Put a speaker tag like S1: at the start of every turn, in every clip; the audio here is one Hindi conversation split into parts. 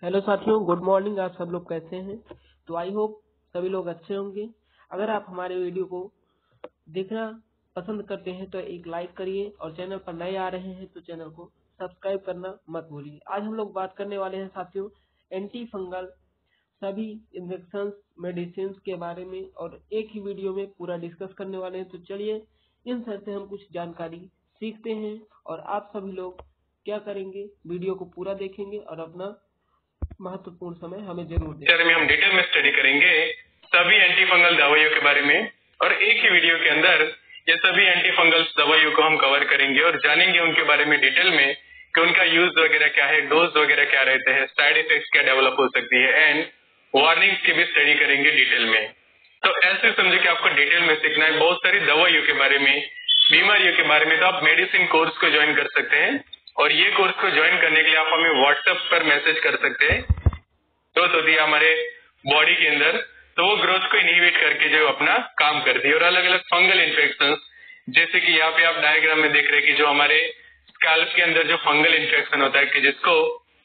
S1: हेलो साथियों, गुड मॉर्निंग। आप सब लोग कैसे हैं? तो आई होप सभी लोग अच्छे होंगे। अगर आप हमारे वीडियो को देखना पसंद करते हैं तो एक लाइक करिए और चैनल पर नए आ रहे हैं तो चैनल को सब्सक्राइब करना मत भूलिए। आज हम लोग बात करने वाले हैं साथियों एंटी फंगल सभी इंजेक्शन मेडिसिन के बारे में और एक ही वीडियो में पूरा डिस्कस करने वाले हैं। तो चलिए इन सब से हम कुछ जानकारी सीखते हैं और आप सभी लोग क्या करेंगे, वीडियो को पूरा देखेंगे और अपना महत्वपूर्ण समय हमें जरूर दें।
S2: में हम डिटेल में स्टडी करेंगे सभी एंटी फंगल दवाइयों के बारे में और एक ही वीडियो के अंदर ये सभी एंटी फंगल दवाइयों को हम कवर करेंगे और जानेंगे उनके बारे में डिटेल में कि उनका यूज वगैरह क्या है, डोज वगैरह क्या रहते हैं, साइड इफेक्ट्स क्या डेवलप हो सकती है एंड वार्निंग्स की भी स्टडी करेंगे डिटेल में। तो ऐसे समझे कि आपको डिटेल में सीखना है बहुत सारी दवाइयों के बारे में, बीमारियों के बारे में, तो आप मेडिसिन कोर्स को ज्वाइन कर सकते हैं और ये कोर्स को ज्वाइन करने के लिए आप हमें व्हाट्सएप पर मैसेज कर सकते हैं। ग्रोथ होती है हमारे बॉडी के अंदर, तो वो ग्रोथ को इनहिबिट करके जो अपना काम करती है और अलग अलग फंगल इन्फेक्शन, जैसे कि यहाँ पे आप डायग्राम में देख रहे हैं कि जो हमारे स्कैल्प के अंदर जो फंगल इन्फेक्शन होता है कि जिसको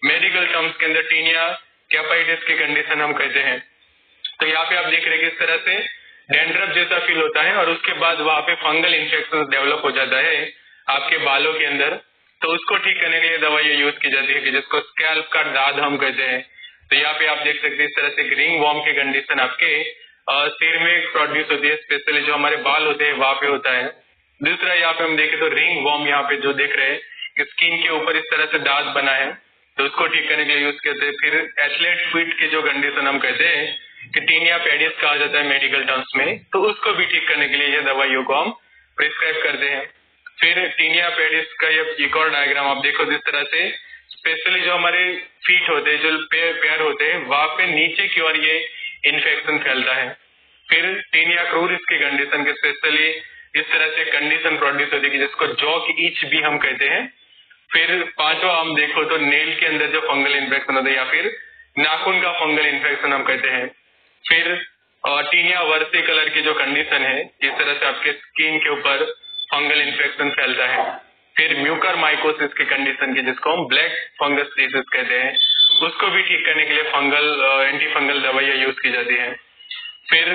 S2: मेडिकल टर्म्स के अंदर टीनिया कैपाइटिस की कंडीशन हम कहते हैं। तो यहाँ पे आप देख रहे हैं कि इस तरह से डैंड्रफ जैसा फील होता है और उसके बाद वहाँ पे फंगल इन्फेक्शन डेवलप हो जाता है आपके बालों के अंदर। तो उसको ठीक करने के लिए दवाइयाँ यूज की जाती है कि जिसको स्कैल्प का दाद हम कहते हैं। तो यहाँ पे आप देख सकते हैं इस तरह से रिंग वॉर्म की कंडीशन आपके सिर में प्रोड्यूस होती है, स्पेशली जो हमारे बाल होते हैं वहां पे होता है। दूसरा यहाँ पे हम देखें तो रिंग वॉर्म यहाँ पे जो देख रहे हैं कि स्किन के ऊपर इस तरह से दाग बना है, तो उसको ठीक करने के लिए यूज करते हैं। फिर एथलेट फीट की जो कंडीशन हम कहते हैं कि टीनिया पेडिस कहा जाता है मेडिकल टर्म्स में, तो उसको भी ठीक करने के लिए ये दवाइयों को हम प्रिस्क्राइब करते हैं। फिर टीनिया पेडिस का ये एक और डायग्राम आप देखो जिस तरह से स्पेशली जो हमारे फीट होते हैं, जो पैर होते हैं, वहां पे नीचे की ओर ये इन्फेक्शन फैलता है। फिर टीनिया क्रूरिस की कंडीशन के स्पेशली इस तरह से कंडीशन प्रोड्यूस होती है जिसको जॉ की ईच भी हम कहते हैं। फिर पांचवा हम देखो तो नेल के अंदर जो फंगल इन्फेक्शन होता है या फिर नाखून का फंगल इन्फेक्शन हम कहते हैं। फिर टीनिया वर्सी कलर की जो कंडीशन है, जिस तरह से आपके स्किन के ऊपर फंगल इन्फेक्शन फैलता है। फिर म्यूकर माइकोसिस की कंडीशन की जिसको हम ब्लैक फंगस डिसीज कहते हैं, उसको भी ठीक करने के लिए फंगल एंटी फंगल दवाइयाँ यूज की जाती है। फिर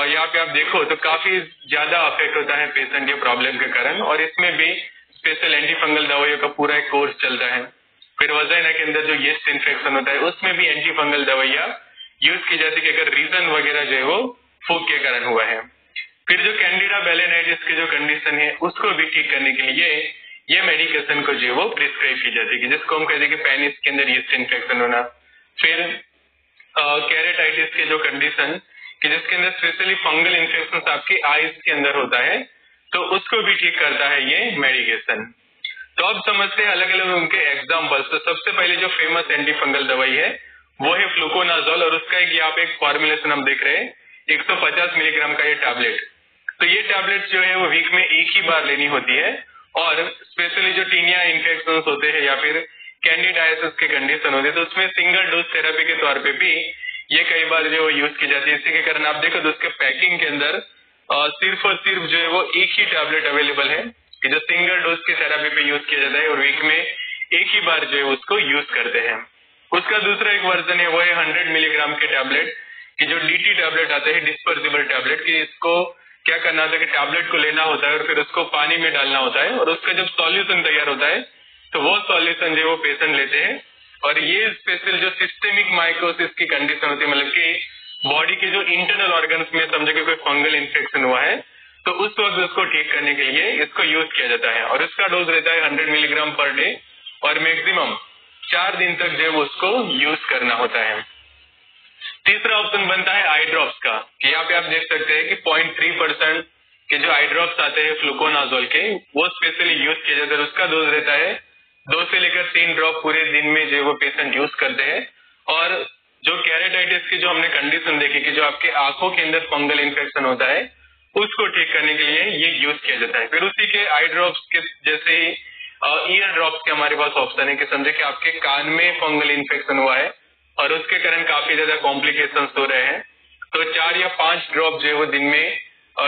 S2: यहाँ पे आप देखो तो काफी ज्यादा अफेक्ट होता है पेशेंट ये प्रॉब्लम के कारण और इसमें भी स्पेशल एंटी फंगल दवाइयों का पूरा एक कोर्स चलता है। फिर वजाइना के अंदर जो यीस्ट इन्फेक्शन होता है उसमें भी एंटी फंगल दवाइयाँ यूज की जाती है कि अगर रीजन वगैरह जो है वो फूग के कारण हुआ है। फिर जो कैंडिडा बैलेनाइटिस की जो कंडीशन है उसको भी ठीक करने के लिए ये मेडिकेशन को जो है वो प्रिस्क्राइब की जाती है जिसको हम कहते हैं कि पेनिस के अंदर यीस्ट इन्फेक्शन होना। फिर कैरेटाइटिस की जो कंडीशन कि जिसके अंदर स्पेशली फंगल इन्फेक्शन आपकी आईज के अंदर होता है, तो उसको भी ठीक करता है ये मेडिकेशन। तो अब समझते हैं अलग अलग उनके एग्जाम्पल्स। तो सबसे पहले जो फेमस एंटी फंगल दवाई है वो है फ्लूकोनाजोल और उसका एक यहाँ पे एक फॉर्मुलेशन हम देख रहे हैं 150 मिलीग्राम का ये टैबलेट। तो ये टैबलेट जो है वो वीक में एक ही बार लेनी होती है और स्पेशली जो टीनिया इन्फेक्शन होते हैं या फिर कैंडिडाइसिस की कंडीशन होती है तो उसमें सिंगल डोज थेरेपी के तौर पे भी ये कई बार जो यूज की जाती है। इसी के कारण आप देखो तो उसके पैकिंग के अंदर सिर्फ और सिर्फ जो है वो एक ही टैबलेट अवेलेबल है कि जो सिंगल डोज की थेरेपी पे यूज किया जाता है और वीक में एक ही बार जो है उसको यूज करते हैं। उसका दूसरा एक वर्जन है वो है 100 मिलीग्राम के टैबलेट कि जो डीटी टैबलेट आते हैं डिस्पर्सिबल टैबलेट कि इसको क्या करना होता है कि टैबलेट को लेना होता है और फिर उसको पानी में डालना होता है और उसका जब सॉल्यूशन तैयार होता है तो वो सॉल्यूशन जो वो पेशेंट लेते हैं और ये स्पेशल जो सिस्टेमिक माइकोसिस की कंडीशन होती है, मतलब कि बॉडी के जो इंटरनल ऑर्गन्स में समझे कि कोई फंगल इन्फेक्शन हुआ है तो उस वक्त उसको ठीक करने के लिए इसको यूज किया जाता है और इसका डोज रहता है 100 मिलीग्राम पर डे और मैक्सिमम 4 दिन तक जो उसको यूज करना होता है। तीसरा ऑप्शन बनता है आई ड्रॉप्स का कि यहाँ पे आप देख सकते हैं कि 0.3% के जो आई ड्रॉप्स आते हैं फ्लूकोनाजोल के वो स्पेशली यूज किया जाता है। उसका डोज रहता है 2 से लेकर 3 ड्रॉप पूरे दिन में जो वो पेशेंट यूज करते हैं। और जो कैरेटाइटिस की जो हमने कंडीशन देखी कि जो आपके आंखों के अंदर फंगल इन्फेक्शन होता है उसको ठीक करने के लिए ये यूज किया जाता है। फिर उसी के आई ड्रॉप्स के जैसे ईयर ड्रॉप्स के हमारे पास ऑप्शन है कि समझे कि आपके कान में फंगल इन्फेक्शन हुआ है और उसके कारण काफी ज्यादा कॉम्प्लिकेशंस हो रहे हैं, तो 4 या 5 ड्रॉप जो है वो दिन में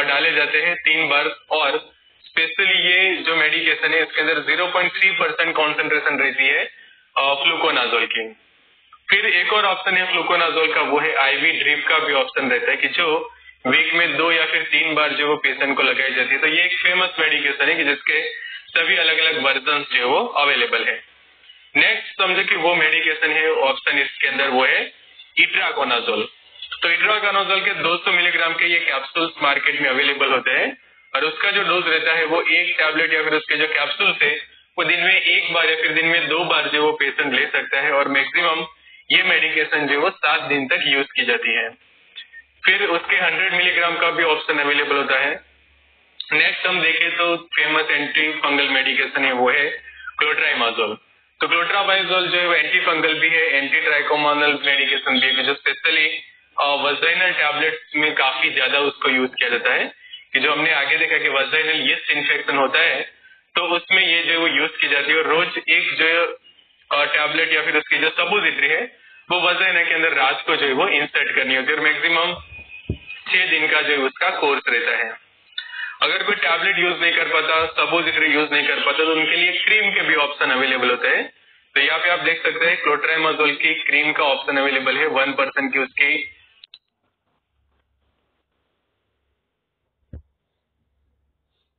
S2: डाले जाते हैं 3 बार और स्पेशली ये जो मेडिकेशन है इसके अंदर 0.3% कॉन्सेंट्रेशन रहती है फ्लूकोनाजोल की। फिर एक और ऑप्शन है फ्लूकोनाजोल का, वो है आईवी ड्रिप का भी ऑप्शन रहता है कि जो वीक में 2 या फिर 3 बार जो वो पेशेंट को लगाई जाती है। तो ये एक फेमस मेडिकेशन है कि जिसके सभी अलग अलग वर्जन जो है वो अवेलेबल है। नेक्स्ट समझे कि वो मेडिकेशन है ऑप्शन इसके अंदर वो है इट्राकोनाजोल। तो इट्राकोनाजोल के 200 मिलीग्राम के ये कैप्सूल्स मार्केट में अवेलेबल होते हैं और उसका जो डोज रहता है वो एक टैबलेट या फिर उसके जो कैप्सूल्स है वो दिन में 1 बार या फिर दिन में 2 बार जो वो पेशेंट ले सकता है और मैक्सिमम ये मेडिकेशन जो वो 7 दिन तक यूज की जाती है। फिर उसके 100 मिलीग्राम का भी ऑप्शन अवेलेबल होता है। नेक्स्ट हम देखें तो फेमस एंटी फंगल मेडिकेशन है वो है क्लोट्राइमाजोल। तो क्लोट्राइमाजोल जो है वो एंटी फंगल भी है, एंटी ट्राइकोमोनल मेडिकेशन भी है, जो स्पेशली वजाइनल टैबलेट्स में काफी ज्यादा उसको यूज किया जाता है कि जो हमने आगे देखा कि वजाइनल यीस्ट इन्फेक्शन होता है तो उसमें ये जो वो यूज की जाती है और रोज एक जो टैबलेट या फिर उसकी जो सपोजिटरी है वो वजाइना के अंदर रात को जो है वो इंसर्ट करनी होती है और मैक्सिमम 6 दिन का जो है उसका कोर्स रहता है। अगर कोई टैबलेट यूज नहीं कर पाता, सपोजिटरी यूज नहीं कर पाता तो उनके लिए क्रीम के भी ऑप्शन अवेलेबल होते हैं। तो यहाँ पे आप देख सकते हैं क्लोट्राइमाजोल की क्रीम का ऑप्शन अवेलेबल है 1% की उसकी।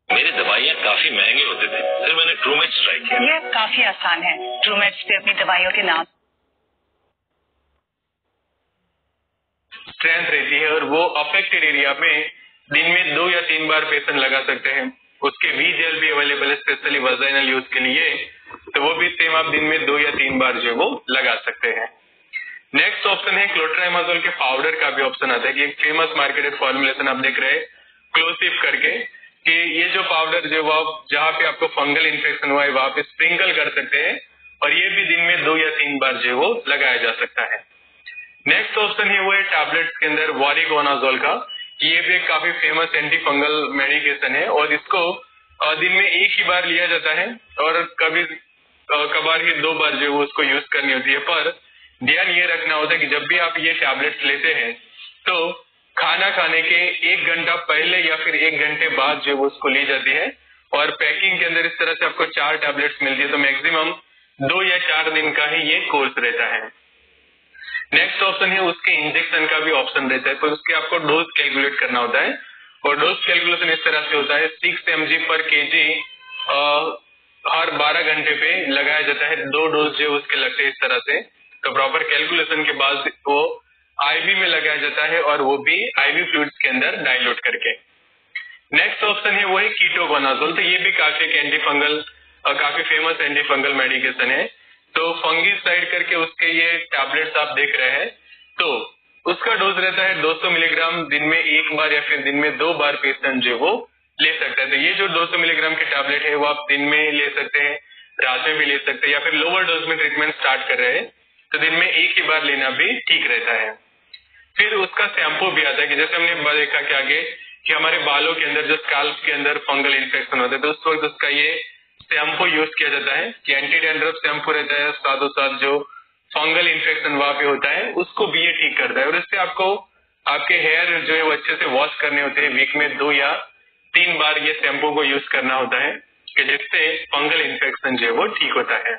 S3: मेरी दवाइयाँ काफी महंगे होते थे, फिर मैंने ट्रूमेट्स ट्राई किया।
S4: ये काफी आसान है, ट्रूमेट्स पे अपनी दवाइयों के नाम
S2: स्ट्रेंथ रहती है और वो अफेक्टेड एरिया में दिन में 2 या 3 बार पेशेंट लगा सकते हैं। उसके वी जेल भी अवेलेबल है स्पेशली वजाइनल यूज के लिए, तो वो भी सेम आप दिन में 2 या 3 बार जो वो लगा सकते हैं। नेक्स्ट ऑप्शन है क्लोट्राइमाजोल के पाउडर का भी ऑप्शन आता है कि एक फेमस मार्केटेड फॉर्मुलेशन आप देख रहे हैं क्लोसिव करके, कि ये जो पाउडर जो वो आप जहाँ पे आपको फंगल इन्फेक्शन हुआ है वहां पे स्प्रिंकल कर सकते हैं और ये भी दिन में 2 या 3 बार जो वो लगाया जा सकता है। नेक्स्ट ऑप्शन है वो है टैबलेट्स के अंदर वॉरिकोनाजोल का, ये भी एक काफी फेमस एंटी फंगल मेडिकेशन है और इसको दिन में एक ही बार लिया जाता है और कभी कभार ही 2 बार जो वो उसको यूज करनी होती है। पर ध्यान ये रखना होता है कि जब भी आप ये टैबलेट्स लेते हैं तो खाना खाने के 1 घंटा पहले या फिर 1 घंटे बाद जो वो उसको ली जाती है और पैकिंग के अंदर इस तरह से आपको 4 टैबलेट्स मिलती है, तो मैक्सिमम 2 या 4 दिन का ही ये कोर्स रहता है। नेक्स्ट ऑप्शन है उसके इंजेक्शन का भी ऑप्शन रहता है, तो उसके आपको डोज कैलकुलेट करना होता है और डोज कैलकुलेशन इस तरह से होता है 6 mg पर kg हर 12 घंटे पे लगाया जाता है। 2 डोज जो उसके लगते हैं इस तरह से, तो प्रॉपर कैलकुलेशन के बाद वो आईवी में लगाया जाता है और वो भी आईवी फ्लूइड्स के अंदर डाइल्यूट करके। नेक्स्ट ऑप्शन है वो है कीटोकोनाजोल, तो ये भी काफी एक एंटी फंगल काफी फेमस एंटी फंगल मेडिकेशन है। तो फंगिसाइड करके उसके ये टैबलेट्स आप देख रहे हैं, तो उसका डोज रहता है 200 मिलीग्राम, दिन में 1 बार या फिर दिन में 2 बार पेशेंट जो वो ले सकता है। तो ये जो 200 मिलीग्राम के टैबलेट है वो आप दिन में ले सकते हैं, रात में भी ले सकते हैं, या फिर लोअर डोज में ट्रीटमेंट स्टार्ट कर रहे हैं तो दिन में 1 ही बार लेना भी ठीक रहता है। फिर उसका शैम्पू भी आता है कि जैसे हमने देखा कि आगे कि हमारे बालों के अंदर जो स्कैल्प के अंदर फंगल इन्फेक्शन होता है तो उस वक्त उसका ये शैम्पू यूज किया जाता है कि एंटी डैंड्रफ शैम्पू रहता है, साथों साथ जो फंगल इन्फेक्शन वहां पे होता है उसको भी ये ठीक करता है और इससे आपको आपके हेयर जो है वो अच्छे से वॉश करने होते हैं। वीक में 2 या 3 बार ये शैम्पू को यूज करना होता है कि जिससे फंगल इन्फेक्शन जो है वो ठीक होता है।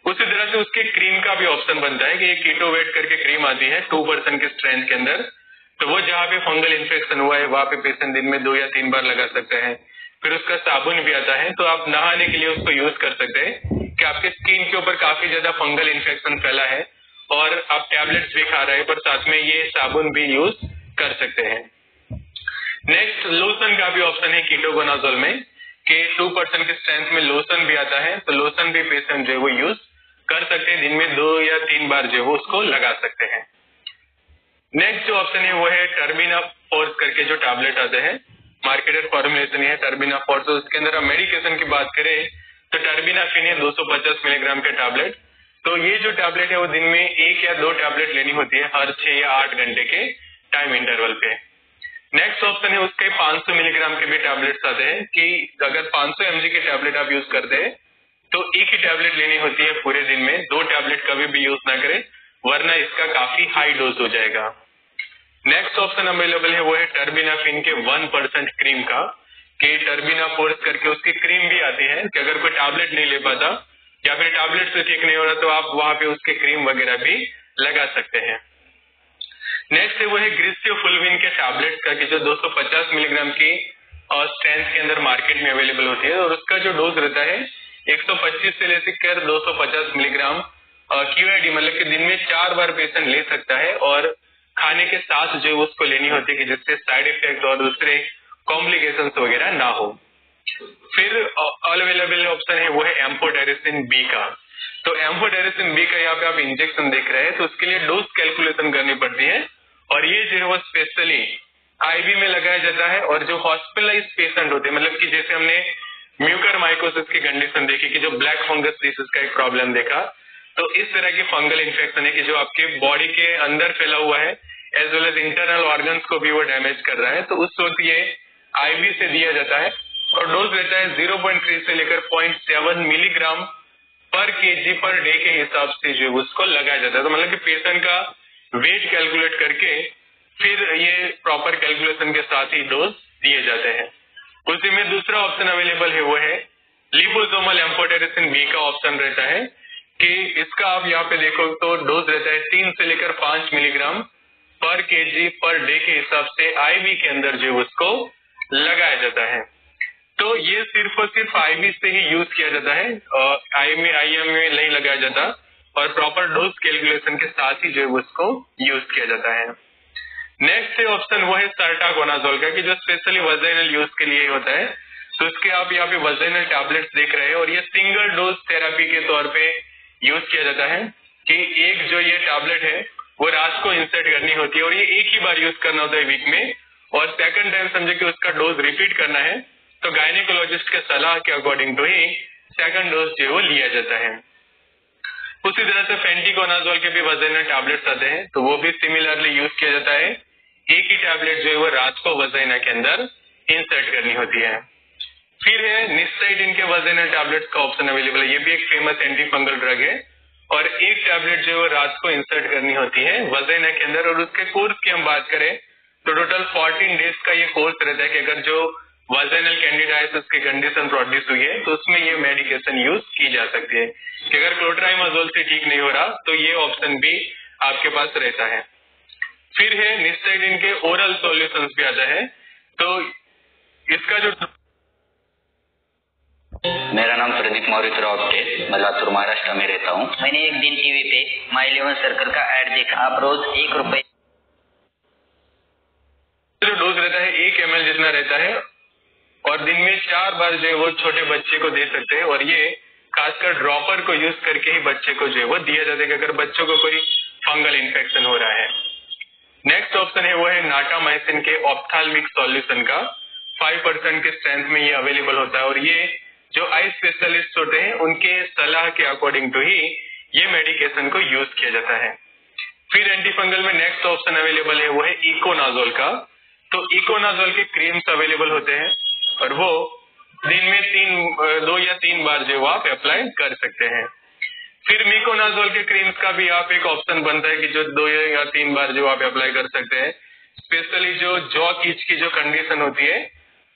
S2: उसी तरह से उसके क्रीम का भी ऑप्शन बनता है कि एक कीटोवेट करके क्रीम आती है 2% के स्ट्रेंथ के अंदर, तो वो जहाँ पे फंगल इन्फेक्शन हुआ है वहां पे पेशेंट दिन में 2 या 3 बार लगा सकते हैं। फिर उसका साबुन भी आता है, तो आप नहाने के लिए उसको यूज कर सकते हैं कि आपके स्किन के ऊपर काफी ज्यादा फंगल इन्फेक्शन फैला है और आप टैबलेट्स भी खा रहे हैं पर साथ में ये साबुन भी यूज कर सकते हैं। नेक्स्ट लोशन का भी ऑप्शन है कीटोकोनाजोल में कि 2% के स्ट्रेंथ में लोशन भी आता है, तो लोशन भी पेशेंट जो है वो यूज कर सकते हैं, दिन में 2 या 3 बार जो है वो उसको लगा सकते हैं। नेक्स्ट जो ऑप्शन है वो है टर्बिना फोर्स करके जो टैबलेट आते हैं, मार्केटेड फॉर्मुलेशन है टर्बिना फोर्स। तो उसके अंदर हम मेडिकेशन की बात करें तो टर्बिनाफिन है 250 मिलीग्राम के टैबलेट। तो ये जो टैबलेट है वो दिन में 1 या 2 टैबलेट लेनी होती है हर 6 या 8 घंटे के टाइम इंटरवल पे। नेक्स्ट ऑप्शन है उसके 500 मिलीग्राम के भी टैबलेट्स आते हैं कि अगर 500 mg के टैबलेट आप यूज करते हैं तो 1 ही टैबलेट लेनी होती है पूरे दिन में, 2 टैबलेट कभी भी यूज ना करें वरना इसका काफी हाई डोज हो जाएगा। नेक्स्ट ऑप्शन अवेलेबल है वो है टर्बिनाफिन के 1% क्रीम का कि टर्बिना फोर्स करके उसकी क्रीम भी आती है कि अगर कोई टैबलेट नहीं ले पाता या फिर टैबलेट से ठीक नहीं हो रहा तो आप वहां पे उसके क्रीम वगैरह भी लगा सकते हैं। नेक्स्ट है वो है ग्लिसियोफुल्विन के टैबलेट का, कि जो 250 मिलीग्राम की स्ट्रेंथ के अंदर मार्केट में अवेलेबल होती है, और उसका जो डोज रहता है 125 से लेकर 250 मिलीग्राम QID, मतलब कि दिन में 4 बार पेशेंट ले सकता है, और खाने के साथ जो उसको लेनी होती है कि जिससे साइड इफेक्ट और दूसरे कॉम्प्लिकेशंस वगैरह ना हो। फिर अवेलेबल ऑप्शन है वो है एम्फोटेरिसिन बी का। तो एम्फोटेरिसिन बी का यहाँ पे आप इंजेक्शन देख रहे हैं, तो उसके लिए डोज कैलकुलेशन करनी पड़ती है, और ये जो है वो स्पेशली आईवी में लगाया जाता है। और जो हॉस्पिटलाइज पेशेंट होते हैं, मतलब कि जैसे हमने म्यूकरमाइकोसिस की कंडीशन देखी कि जो ब्लैक फंगस डिसीज का एक प्रॉब्लम देखा, तो इस तरह की फंगल इन्फेक्शन है कि जो आपके बॉडी के अंदर फैला हुआ है as well as internal organs को भी वो डैमेज कर रहा है, तो उस वक्त ये आईवी से दिया जाता है, और डोज रहता है 0.3 से लेकर 0.7 मिलीग्राम पर केजी पर डे के हिसाब से जो उसको लगाया जाता है। तो मतलब कि पेशेंट का वेट कैलकुलेट करके फिर ये प्रॉपर कैलकुलेशन के साथ ही डोज दिए जाते हैं। उसी में दूसरा ऑप्शन अवेलेबल है वो है लिपोसोमल एम्फोटेरिसिन बी का ऑप्शन रहता है, कि इसका आप यहाँ पे देखो तो डोज रहता है 3 से लेकर 5 मिलीग्राम पर केजी पर डे के हिसाब से आईवी के अंदर जो उसको लगाया जाता है। तो ये सिर्फ और सिर्फ आईवी से ही यूज किया जाता है, आईएम में नहीं लगाया जाता, और प्रॉपर डोज कैलकुलेशन के साथ ही जो उसको यूज किया जाता है। नेक्स्ट ऑप्शन वो है सर्टाकोनाजोल का, कि जो स्पेशली वजाइनल यूज के लिए होता है। तो इसके आप यहाँ पे वजाइनल टैबलेट्स देख रहे हैं, और ये सिंगल डोज थेरेपी के तौर पे यूज किया जाता है, कि एक जो ये टैबलेट है वो रात को इंसर्ट करनी होती है, और ये एक ही बार यूज करना होता है वीक में, और सेकंड टाइम समझे कि उसका डोज रिपीट करना है तो गायनेकोलॉजिस्ट के सलाह के अकॉर्डिंग टू ही सेकंड डोज जो वो लिया जाता है। उसी तरह से फेंटिकोनाजोल के भी वजाइनल टैबलेट्स आते हैं, तो वो भी सिमिलरली यूज किया जाता है। एक ही टैबलेट जो है वो रात को वजाइना के अंदर इंसर्ट करनी होती है। फिर है निस्टाइडिन के वजाइनल टैबलेट्स का ऑप्शन अवेलेबल है, ये भी एक फेमस एंटी फंगल ड्रग है, और एक टैबलेट जो है रात को इंसर्ट करनी होती है वजाइना के अंदर। और उसके कोर्स की हम बात करें तो टोटल 14 डेज का ये कोर्स रहता है, कि अगर जो वजाइनल कैंडिडाइटिस की कंडीशन प्रोड्यूस हुई है तो उसमें ये मेडिकेशन यूज की जा सकती है, कि अगर क्लोट्राइमाजोल से ठीक नहीं हो रहा तो ये ऑप्शन भी आपके पास रहता है। फिर है निस्टाइडिन के ओरल सॉल्यूशंस भी आता है, तो इसका जो
S5: मेरा नाम प्रदीप मौर्य रावटे, मैं लातूर महाराष्ट्र में रहता हूँ। मैंने एक दिन टीवी पे माई इलेवन सर्कल का ऐड देखा। आप रोज 1 रुपए
S2: जो डोज रहता है 1 ml जितना रहता है, और दिन में 4 बार जो है वो छोटे बच्चे को दे सकते हैं, और ये खासकर ड्रॉपर को यूज करके ही बच्चे को जो है वो दिया जाता है, कि अगर बच्चों को कोई फंगल इन्फेक्शन हो रहा है। नेक्स्ट ऑप्शन है वो है नाटामाइसिन के ऑप्थाल्मिक सॉल्यूशन का, 5% के स्ट्रेंथ में ये अवेलेबल होता है, और ये जो आई स्पेशलिस्ट होते हैं उनके सलाह के अकॉर्डिंग टू ही ये मेडिकेशन को यूज किया जाता है। फिर एंटीफंगल में नेक्स्ट ऑप्शन अवेलेबल है वो है इकोनाजोल का। तो इकोनाजोल के क्रीम्स अवेलेबल होते हैं, और वो दिन में 2 या 3 बार जो आप अप्लाई कर सकते हैं। फिर मिकोनाजोल के क्रीम्स का भी आप एक ऑप्शन बनता है, कि जो 2 या 3 बार जो आप अप्लाई कर सकते हैं, स्पेशली जो जॉ कीच की जो कंडीशन होती है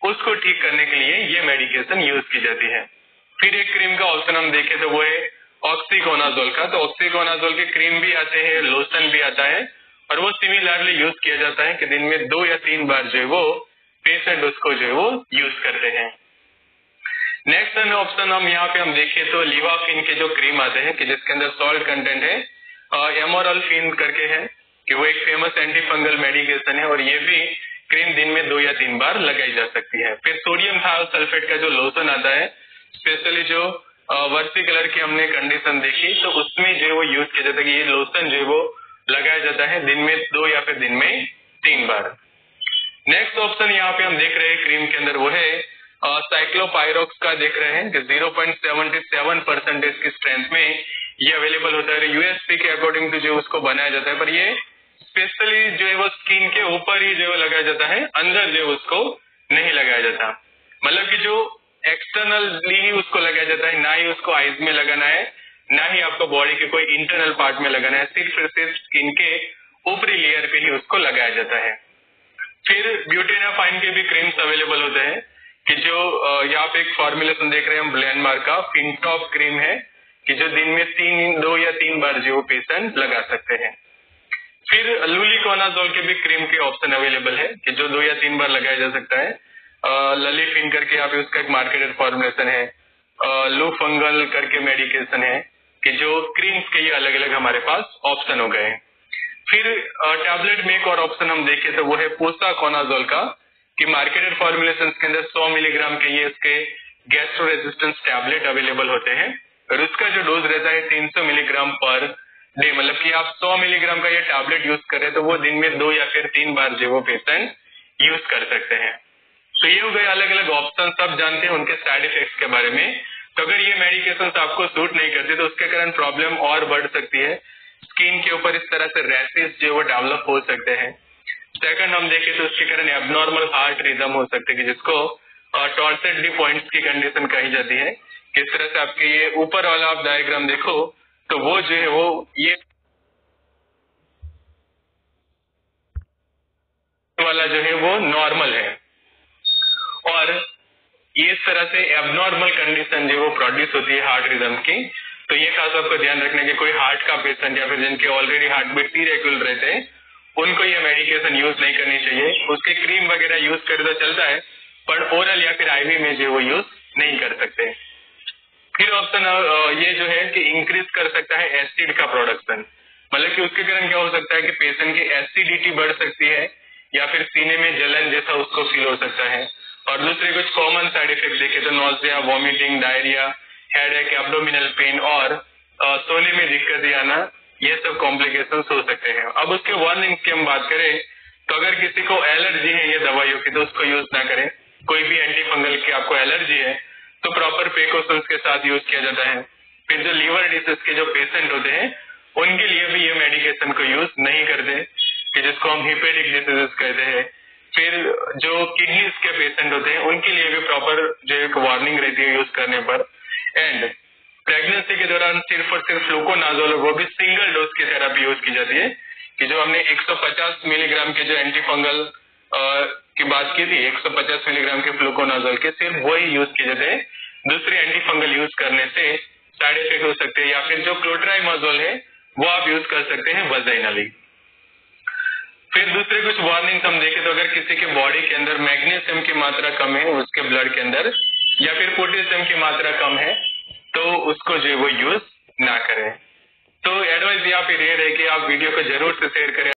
S2: उसको ठीक करने के लिए ये मेडिकेशन यूज की जाती है। फिर एक क्रीम का ऑप्शन हम देखें तो वो है ऑक्सीकोनाजोल का। तो ऑक्सीकोनाजोल के क्रीम भी आते हैं, लोशन भी आता है, और वो सिमिलरली यूज किया जाता है, कि दिन में 2 या 3 बार जो है वो पेशेंट उसको जो है वो यूज करते हैं। नेक्स्ट ऑप्शन हम यहाँ पे हम देखें तो लिवाफिन के जो क्रीम आते हैं, कि जिसके अंदर सॉल्ट कंटेंट है, एमोरल्फिन करके है, कि वो एक फेमस एंटी फंगल मेडिकेशन है, और ये भी क्रीम दिन में 2 या 3 बार लगाई जा सकती है। फिर सोडियम थायोसल्फेट का जो लोशन आता है, स्पेशली जो वर्सी कलर की हमने कंडीशन देखी, तो उसमें जो वो यूज किया जाता है, कि ये लोशन जो वो लगाया जाता है दिन में 2 या फिर दिन में 3 बार। नेक्स्ट ऑप्शन यहाँ पे हम देख रहे हैं क्रीम के अंदर वो है साइक्लोपायरोक्स का देख रहे हैं, कि 0.77% की स्ट्रेंथ में ये अवेलेबल होता है। यूएसपी के अकॉर्डिंग टू जो उसको बनाया जाता है, पर ये स्पेशली जो है वो स्किन के ऊपर ही जो लगाया जाता है, अंदर जो उसको नहीं लगाया जाता। मतलब कि जो एक्सटर्नली ही उसको लगाया जाता है, ना ही उसको आईज में लगाना है, ना ही आपको बॉडी के कोई इंटरनल पार्ट में लगाना है, सिर्फ स्किन के ऊपरी लेयर पे ही उसको लगाया जाता है। फिर ब्यूटेनाफाइन के भी क्रीम्स अवेलेबल होते हैं, कि जो यहाँ पे एक फॉर्मुलेशन देख रहे हैं हम ब्लेंडमार्क का फिनटॉप क्रीम है, कि जो दिन में 2 या 3 बार जो पेशेंट लगा सकते हैं। फिर लुलिकोनाजोल के भी क्रीम के ऑप्शन अवेलेबल है कि जो 2 या 3 बार लगाया जा सकता है। ललीफिन करके यहाँ पे उसका एक मार्केटेड फॉर्मुलेशन है। लूफंगल करके मेडिकेशन है कि जो क्रीम्स के ये अलग अलग हमारे पास ऑप्शन हो गए हैं। फिर टैबलेट में एक और ऑप्शन हम देखें तो वो है पोसाकोनाजोल का कि मार्केटेड फॉर्मुलेशन के अंदर 100 मिलीग्राम के ये इसके गैस्ट्रो रेजिस्टेंस टैबलेट अवेलेबल होते हैं और उसका जो डोज रहता है 300 मिलीग्राम पर डे, मतलब कि आप 100 मिलीग्राम का ये टैबलेट यूज करें तो वो दिन में 2 या फिर 3 बार जो वो पेशेंट यूज कर सकते हैं। तो ये हो गए अलग अलग ऑप्शन, सब जानते हैं उनके साइड इफेक्ट्स के बारे में। तो अगर ये मेडिकेशन आपको सूट नहीं करती तो उसके कारण प्रॉब्लम और बढ़ सकती है। स्किन के ऊपर इस तरह से रैशेस जो वो डेवलप हो सकते हैं। सेकंड हम देखें तो उसके कारण एबनॉर्मल हार्ट रिदम हो सकते हैं जिसको टॉर्सेड डी पॉइंट्स की कंडीशन कही जाती है। किस तरह से आपके ये ऊपर वाला आप डायग्राम देखो तो वो जो है वो ये वाला जो है वो नॉर्मल है और ये इस तरह से एबनॉर्मल कंडीशन जो वो प्रोड्यूस होती है हार्ट रिदम की। तो ये खास आपको ध्यान रखना कि कोई हार्ट का पेशेंट या फिर जिनके ऑलरेडी हार्ट बीट इरेगुलर रहते हैं उनको ये मेडिकेशन यूज नहीं करनी चाहिए। उसके क्रीम वगैरह यूज करे तो चलता है पर ओरल या फिर आईवी में जो वो यूज नहीं कर सकते। फिर ऑप्शन ये जो है कि इंक्रीज कर सकता है एसिड का प्रोडक्शन, मतलब कि उसके कारण क्या हो सकता है कि पेशेंट की एसिडिटी बढ़ सकती है या फिर सीने में जलन जैसा उसको फील हो सकता है। और दूसरे कुछ कॉमन साइड इफेक्ट देखे तो nausea, vomiting, diarrhoea, headache, abdominal pain और सोने में दिक्कत आना, ये सब कॉम्प्लिकेशंस हो सकते हैं। अब उसके वार्निंग्स की हम बात करें तो अगर किसी को एलर्जी है ये दवाइयों की तो उसको यूज ना करें। कोई भी एंटी फंगल की आपको एलर्जी है तो प्रॉपर प्रिकॉशंस के साथ यूज किया जाता है। फिर जो लीवर डिसीज के जो पेशेंट होते हैं उनके लिए भी ये मेडिकेशन को यूज नहीं करते कि जिसको हम हिपेटिक डिसीजेस कहते हैं। फिर जो किडनीज के पेशेंट होते हैं उनके लिए भी प्रॉपर जो एक वार्निंग रहती है यूज करने पर। एंड प्रेगनेंसी के दौरान सिर्फ और सिर्फ फ्लूकोनाजोल वो भी सिंगल डोज की थेरापी यूज की जाती है कि जो हमने 150 मिलीग्राम के जो एंटी फंगल की बात की थी, 150 मिलीग्राम के फ्लूकोनाजोल के सिर्फ वही यूज किए जाते हैं। दूसरे एंटी फंगल यूज करने से साइड इफेक्ट हो सकते हैं। या फिर जो क्लोट्राइमाजोल है वो आप यूज कर सकते हैं वजाइनली। फिर दूसरे कुछ वार्निंग्स हम देखें तो अगर किसी के बॉडी के अंदर मैग्नीशियम की मात्रा कम है उसके ब्लड के अंदर या फिर पोटेशियम की मात्रा कम है तो उसको जो वो यूज ना करें। तो एडवाइस यहाँ पे ये है कि आप वीडियो को जरूर से शेयर करें।